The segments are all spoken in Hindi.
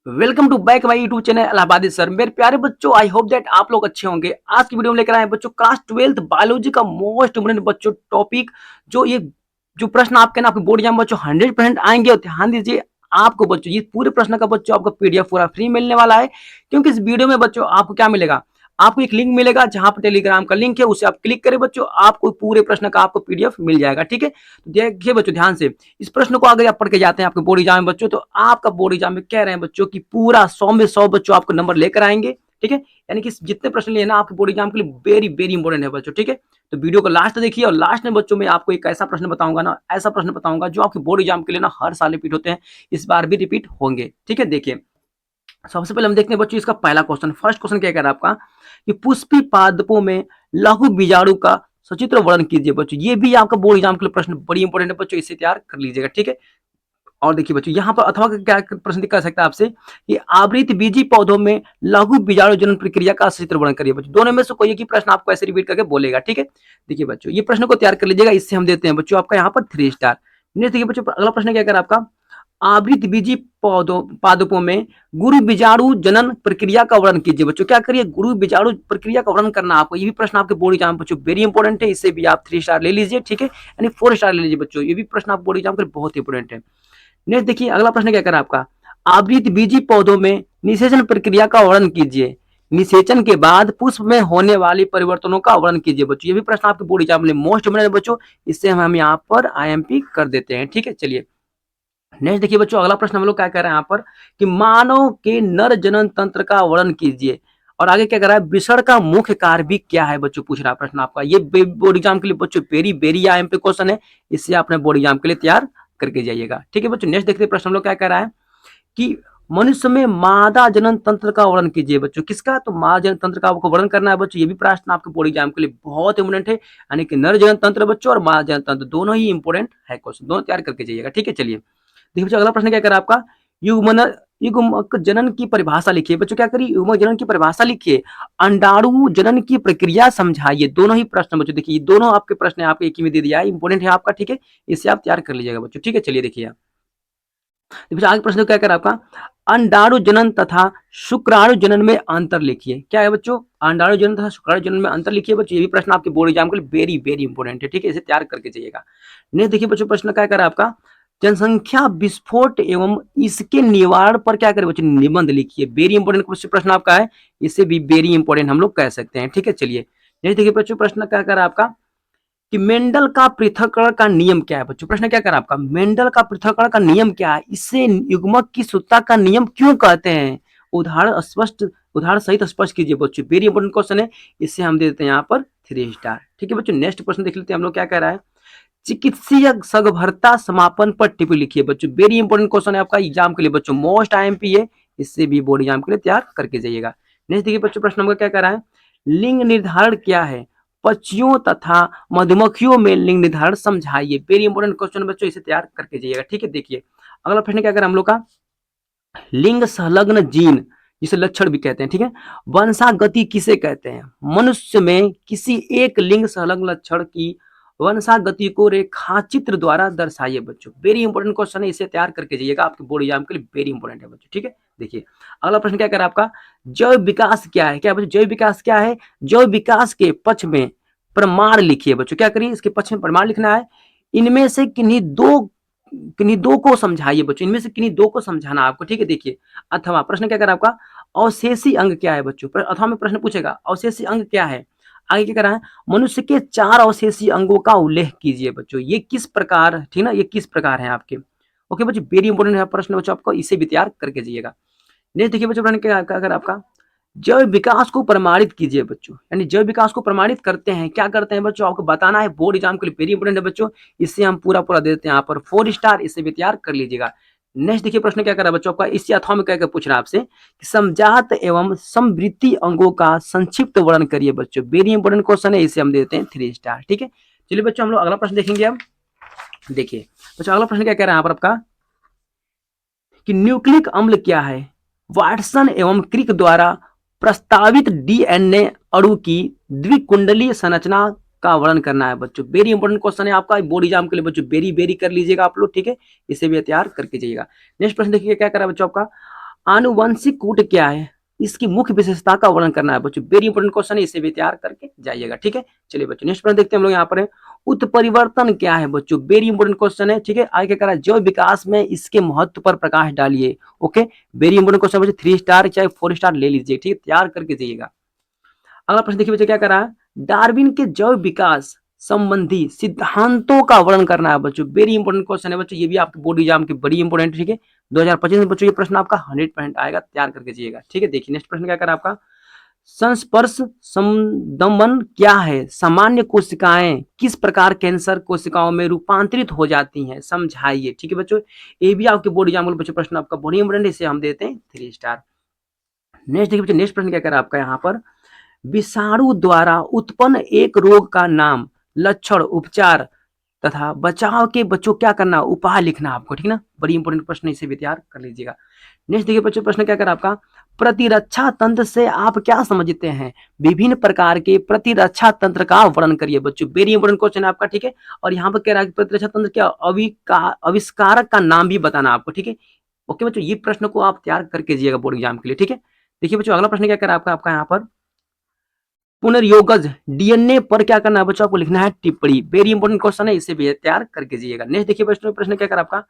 Welcome to back my YouTube channel Allahabadi sir. मेरे प्यारे बच्चों, आई होप दैट आप लोग अच्छे होंगे। आज की वीडियो में लेकर आए हैं बच्चों क्लास 12th बायोलॉजी का मोस्ट इम्पोर्टेंट बच्चों टॉपिक। जो प्रश्न आपके ना आपके बोर्ड एग्जाम बच्चों 100% आएंगे। और ध्यान दीजिए, आपको बच्चों ये पूरे प्रश्न का बच्चों आपको पीडीएफ पूरा फ्री मिलने वाला है। क्योंकि इस वीडियो में बच्चों आपको क्या मिलेगा, आपको एक लिंक मिलेगा जहां पर टेलीग्राम का लिंक है, उसे आप क्लिक करें बच्चों, आपको पूरे प्रश्न का आपको पीडीएफ मिल जाएगा। ठीक है, तो देखिए बच्चों ध्यान से इस प्रश्न को अगर आप पढ़ के जाते हैं आपके बोर्ड एग्जाम में बच्चों, तो आपका बोर्ड एग्जाम में कह रहे हैं बच्चों कि पूरा 100 में 100 बच्चों आपको नंबर लेकर आएंगे। ठीक है, यानी कि जितने प्रश्न लिए ना आपके बोर्ड एग्जाम के लिए वेरी वेरी इंपॉर्टेंट है बच्चों। ठीक है, तो वीडियो को लास्ट देखिए, और लास्ट में बच्चों में आपको एक ऐसा प्रश्न बताऊंगा ना, ऐसा प्रश्न बताऊंगा जो आपके बोर्ड एग्जाम के लिए ना हर साल रिपीट होते हैं, इस बार भी रिपीट होंगे। ठीक है, देखिए सबसे पहले हम देखते हैं बच्चों इसका पहला क्वेश्चन। फर्स्ट क्वेश्चन क्या कह रहा है आपका कि पुष्पी पादपों में लघु बीजाणु का सचित्र वर्णन कीजिए बच्चों। ये भी आपका बोर्ड एग्जाम के लिए प्रश्न बड़ी इंपॉर्टेंट है बच्चों, इसे तैयार कर लीजिएगा। ठीक है, और देखिए बच्चों यहाँ पर अथवा क्या प्रश्न कर सकता है आपसे कि आवृत बीजी पौधों में लघु बीजाणु जनन प्रक्रिया का सचित्र वर्णन करिए बच्चों। दोनों में से कोई एक ही प्रश्न आपको ऐसे रिपीट करके बोलेगा। ठीक है, देखिए बच्चों ये प्रश्न को तैयार कर लीजिएगा, इससे हम देते हैं बच्चों आपका यहाँ पर 3 स्टार। नेक्स्ट देखिए बच्चों अगला प्रश्न क्या कर आपका, आवृत बीजी पौधों पादपों में गुरु बीजाणु जनन प्रक्रिया का वर्णन कीजिए बच्चों। क्या करिए, गुरु बीजाणु प्रक्रिया का वर्णन करना आपको। ये भी प्रश्न आपके बोर्ड एग्जाम बच्चों वेरी इंपॉर्टेंट है, इससे भी आप 3 स्टार ले लीजिए। ठीक है, यानी 4 स्टार ले लीजिए बच्चों, ये भी प्रश्न आप बोर्ड एग्जाम के लिए बहुत इंपॉर्टेंट है। नेक्स्ट देखिए अगला प्रश्न क्या करा आपका, आवृत बीजी पौधों में निषेचन प्रक्रिया का वर्णन कीजिए। निषेचन के बाद पुष्प में होने वाली परिवर्तनों का वर्णन कीजिए बच्चों। ये भी प्रश्न आपके बोर्ड एग्जाम में मोस्ट इंपोर्टेंट बच्चों, इससे हम यहाँ पर आईएमपी कर देते हैं। ठीक है, चलिए नेक्स्ट देखिए बच्चों अगला प्रश्न हम लोग क्या कर रहे हैं यहाँ पर कि मानव के नर जनन तंत्र का वर्णन कीजिए। और आगे क्या कर रहा है, विषण का मुख्य कार्य भी क्या है बच्चों, पूछ रहा है प्रश्न आपका। ये बोर्ड एग्जाम के लिए बच्चों वेरी वेरी आईएमपी क्वेश्चन है, इससे आपने बोर्ड एग्जाम के लिए तैयार करके जाइएगा। ठीक है बच्चों, नेक्स्ट देखते हैं प्रश्न हम लोग क्या कर रहा है कि मनुष्य में मादा जनन तंत्र का वर्णन कीजिए बच्चों। किसका, तो मादा जनन तंत्र का आपको वर्णन करना है बच्चों। ये भी प्रश्न आपके बोर्ड एग्जाम के लिए बहुत इंपोर्टेंट है, यानी कि नर जनन तंत्र बच्चों और मादा जनन तंत्र दोनों ही इंपोर्टेंट है क्वेश्चन, दोनों तैयार करके जाइएगा। ठीक है, चलिए देखिए बच्चों अगला प्रश्न क्या करा आपका, युग्मन युग्मक जनन की परिभाषा लिखिए बच्चों। क्या करिए, युग्मक जनन की परिभाषा लिखिए। अंडाणु जनन की प्रक्रिया समझाइए। दोनों ही प्रश्न बच्चों, देखिए दोनों आपके प्रश्न आपके एक ही में दे दिया है, इंपोर्टेंट है आपका। ठीक है, इससे आप तैयार कर लीजिएगा बच्चों। ठीक है, चलिए देखिए आगे प्रश्न क्या करा आपका, अंडाणु जनन तथा शुक्राणु जनन में अंतर लिखिए। क्या है बच्चों, अंडाणु जनन तथा शुक्राणु जनन में अंतर लिखिए बच्चों। ये भी प्रश्न आपके बोर्ड एग्जाम के लिए वेरी वेरी इंपोर्टेंट है। ठीक है, इसे तैयार करके जाइएगा। नेक्स्ट देखिए बच्चों प्रश्न क्या करा आपका, जनसंख्या विस्फोट एवं इसके निवारण पर क्या करें बच्चों, निबंध लिखिए। वेरी इंपोर्टेंट प्रश्न आपका है, इससे भी वेरी इंपोर्टेंट हम लोग कह सकते हैं। ठीक है, चलिए नेक्स्ट देखिए बच्चों प्रश्न क्या करा आपका कि मेंडल का पृथक्करण का नियम क्या है बच्चों। प्रश्न क्या करा आपका, मेंडल का पृथक्करण का नियम क्या है, इससे युग्मक की शुद्धता का नियम क्यों कहते हैं, उदाहरण सहित स्पष्ट कीजिए बच्चों। वेरी इंपोर्टेंट क्वेश्चन है, इससे हम देते हैं यहाँ पर 3 स्टार। ठीक है बच्चों, नेक्स्ट प्रश्न देख लेते हैं हम लोग क्या कह रहा है, चिकित्सीय सगभरता समापन पर टिप्पणी लिखिए बच्चों। वेरी इंपोर्टेंट क्वेश्चन है आपका एग्जाम के लिए बच्चों, मोस्ट आईएमपी है, इससे भी बोर्ड एग्जाम के लिए तैयार करके जाइएगा। नेक्स्ट देखिए बच्चों प्रश्न नंबर क्या कह रहा है, लिंग निर्धारण क्या है, पक्षियों तथा मधुमक्खियों में लिंग निर्धारण समझाइए। वेरी इंपोर्टेंट क्वेश्चन बच्चों, इसे तैयार करके जाइएगा। ठीक है, देखिए अगला प्रश्न क्या कर हम लोग का, लिंग संलग्न जीन जिसे लक्षण भी कहते हैं। ठीक है, वंशागति किसे कहते हैं, मनुष्य में किसी एक लिंग संलग्न लक्षण की वंशागति को रेखाचित्र द्वारा दर्शाइए बच्चों। वेरी इंपोर्टेंट क्वेश्चन है, इसे तैयार करके जाइएगा, आपके बोर्ड एग्जाम के लिए वेरी इंपोर्टेंट है बच्चों। ठीक है, देखिए अगला प्रश्न क्या कर आपका, जैव विकास क्या है। क्या बच्चों, जैव विकास क्या है, जैव विकास के पक्ष में प्रमाण लिखिए बच्चों। क्या करिए, इसके पक्ष में प्रमाण लिखना है। इनमें से किन्हीं दो को समझाइए बच्चों, इनमें से किन्हीं दो को समझाना आपको। ठीक है, देखिए अथवा प्रश्न क्या कर आपका, अवशेषी अंग क्या है बच्चों। अथवा में प्रश्न पूछेगा अवशेषी अंग क्या है। आगे क्या करा है, मनुष्य के 4 अवशेषी अंगों का उल्लेख कीजिए बच्चों। ये किस प्रकार, ठीक ना, ये किस प्रकार है आपके। ओके बच्चों, वेरी इंपोर्टेंट है प्रश्न बच्चों आपको, इसे भी तैयार करके जाइएगा। नेक्स्ट देखिए बच्चों क्या कर आपका, जैव विकास को प्रमाणित कीजिए बच्चों। यानी जैव विकास को प्रमाणित करते हैं, क्या करते हैं बच्चों, आपको बताना है, बोर्ड एग्जाम के लिए वेरी इंपोर्टेंट है बच्चों, इससे हम पूरा पूरा देते हैं यहाँ पर 4 स्टार, इसे भी तैयार कर लीजिएगा। नेक्स्ट देखिए प्रश्न क्या कर रहा है बच्चों आपका, इसी अथवा में क्या पूछ रहा है आपसे कि समजात एवं समवृत्ति अंगों का संक्षिप्त वर्णन करिए बच्चों। वेरी इंपोर्टेंट क्वेश्चन है, इसे हम देते हैं 3 स्टार। ठीक है, चलिए बच्चों हम लोग अगला प्रश्न देखेंगे। अब देखिए बच्चों अगला प्रश्न क्या कह रहा है यहाँ पर आपका कि न्यूक्लिक अम्ल क्या है, वाटसन एवं क्रिक द्वारा प्रस्तावित डीएनए अणु की द्विकुंडलीय संरचना का वर्णन करना है बच्चों। वेरी इंपोर्टेंट क्वेश्चन है आपका, बोर्ड एग्जाम के लिए बच्चों वेरी वेरी कर लीजिएगा आप लोग। ठीक है, इसे भी तैयार करके जाइएगा। नेक्स्ट प्रश्न देखिए क्या करा बच्चों आपका, आनुवंशिक कूट क्या है, इसकी मुख्य विशेषता का वर्णन करना है बच्चों। वेरी इंपॉर्टेंट क्वेश्चन है, इसे भी तैयार करके जाइएगा। ठीक है, चलिए बच्चों नेक्स्ट प्रश्न देखते हैं हम लोग यहाँ पर है। उत्परिवर्तन क्या है बच्चों, वेरी इंपॉर्टेंट क्वेश्चन है। ठीक है, आगे क्या करा, जैव विकास में इसके महत्व पर प्रकाश डालिए। ओके, वेरी इंपॉर्टेंट क्वेश्चन बच्चों, 3 स्टार चाहे 4 स्टार ले लीजिए। ठीक है, तैयार करके जाइएगा। अगला प्रश्न देखिए बच्चों क्या करा, डार्विन के जैव विकास संबंधी सिद्धांतों का वर्णन करना है बच्चों। वेरी इंपॉर्टेंट क्वेश्चन है बच्चों, ये भी आपके बोर्ड एग्जाम की बड़ी इंपॉर्टेंट। ठीक है, 2025 में बच्चों ये प्रश्न आपका 100% आएगा, तैयार करके जाइएगा। ठीक है, देखिए नेक्स्ट प्रश्न क्या करा आपका, संस्पर्श संदमन क्या है, सामान्य कोशिकाएं किस प्रकार कैंसर कोशिकाओं में रूपांतरित हो जाती हैं, समझाइए। ठीक है बच्चों, ये भी आपके बोर्ड एग्जाम बच्चों प्रश्न आपका बड़ी इंपॉर्टेंट, इसे हम देते हैं 3 स्टार। नेक्स्ट देखिए बच्चों, नेक्स्ट प्रश्न क्या करा आपका यहाँ पर, विषाणु द्वारा उत्पन्न एक रोग का नाम, लक्षण, उपचार तथा बचाव के बच्चों क्या करना, उपाय लिखना आपको। ठीक ना, बड़ी इंपॉर्टेंट प्रश्न, इसे भी तैयार कर लीजिएगा। नेक्स्ट देखिए बच्चों, प्रश्न क्या करा आपका, प्रतिरक्षा तंत्र से आप क्या समझते हैं, विभिन्न प्रकार के प्रतिरक्षा तंत्र का वर्णन करिए बच्चों। वेरी इंपॉर्टेंट क्वेश्चन है आपका। ठीक है, और यहाँ पर कह रहा है प्रतिरक्षा तंत्र क्या, आविष्कारक का नाम भी बताना आपको। ठीक है, ओके बच्चों, ये प्रश्न को आप तैयार करके जाइएगा बोर्ड एग्जाम के लिए। ठीक है, देखिए बच्चों अगला प्रश्न क्या करा आपका यहाँ पर, पुनर्योगज डीएनए पर क्या करना है बच्चों, आपको लिखना है टिप्पणी। वेरी इंपॉर्टेंट क्वेश्चन है, इसे भी तैयार करके जाइएगा। नेक्स्ट देखिए बच्चों, प्रश्न क्या करा आपका,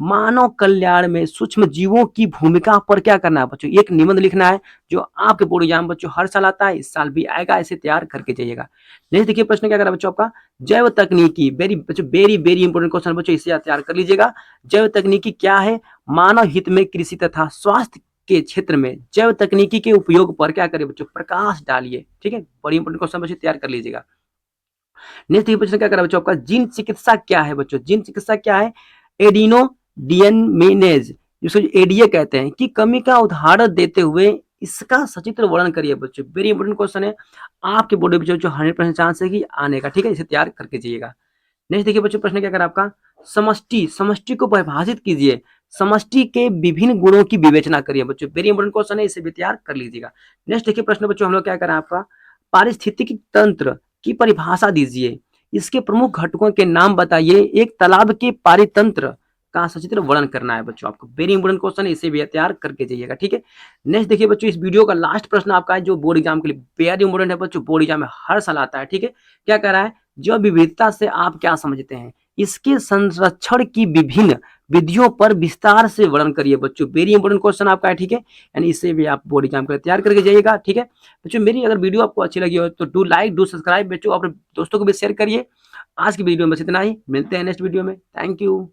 मानव कल्याण में सूक्ष्म जीवों की भूमिका पर क्या करना है बच्चों, एक निबंध लिखना है जो आपके बोर्ड एग्जाम बच्चों हर साल आता है, इस साल भी आएगा, इसे तैयार करके जाइएगा। नेक्स्ट देखिए प्रश्न क्या करा बच्चों आपका, जैव तकनीकी, वेरी बच्चों वेरी वेरी इंपॉर्टेंट क्वेश्चन बच्चों, इसे तैयार कर लीजिएगा। जैव तकनीकी क्या है, मानव हित में कृषि तथा स्वास्थ्य के क्षेत्र में जैव तकनीकी के उपयोग पर क्या करें बच्चों, प्रकाश डालिए। ठीक है, बड़ी इंपॉर्टेंट क्वेश्चन बच्चों, तैयार कर लीजिएगा। नेक्स्ट देखिए प्रश्न क्या करा बच्चों आपका, जीन चिकित्सा क्या है बच्चों, जीन चिकित्सा क्या है, एडिनो डीएनमेनेज जिसको एडीए कहते हैं की कमी का उदाहरण देते हुए इसका सचित्र वर्णन करिए बच्चों। वेरी इंपॉर्टेंट क्वेश्चन है, आपके बोर्ड में जो 100% चांस है कि आने का। ठीक है, इसे तैयार करके जाइएगा। नेक्स्ट देखिए बच्चों, प्रश्न क्या करा आपका, समष्टि, समष्टि को परिभाषित कीजिए, समष्टि के विभिन्न गुणों की विवेचना करिए बच्चों। वेरी इंपॉर्टेंट क्वेश्चन है, इसे भी तैयार कर लीजिएगा। नेक्स्ट देखिए प्रश्न बच्चों, हम लोग क्या करें आपका, पारिस्थितिकी तंत्र की परिभाषा दीजिए, इसके प्रमुख घटकों के नाम बताइए, एक तालाब के पारितंत्र का सचित्र वर्णन करना है बच्चों आपको। वेरी इंपॉर्टेंट क्वेश्चन है, इसे भी तैयार करके जाइएगा। ठीक है, नेक्स्ट देखिए बच्चों, इस वीडियो का लास्ट प्रश्न आपका है जो बोर्ड एग्जाम के लिए वेरी इंपॉर्टेंट है बच्चों, बोर्ड एग्जाम में हर साल आता है। ठीक है, क्या कह रहा है, जो विविधता से आप क्या समझते हैं, इसके संरक्षण की विभिन्न विधियों पर विस्तार से वर्णन करिए बच्चों। वेरी इंपॉर्टेंट क्वेश्चन आपका है। ठीक है, यानी इसे भी आप बोर्ड एग्जाम के लिए तैयार करके जाइएगा। ठीक है बच्चों, मेरी अगर वीडियो आपको अच्छी लगी हो तो डू लाइक डू सब्सक्राइब बच्चों, अपने दोस्तों को भी शेयर करिए। आज की वीडियो में बस इतना ही, मिलते हैं नेक्स्ट वीडियो में। Thank you.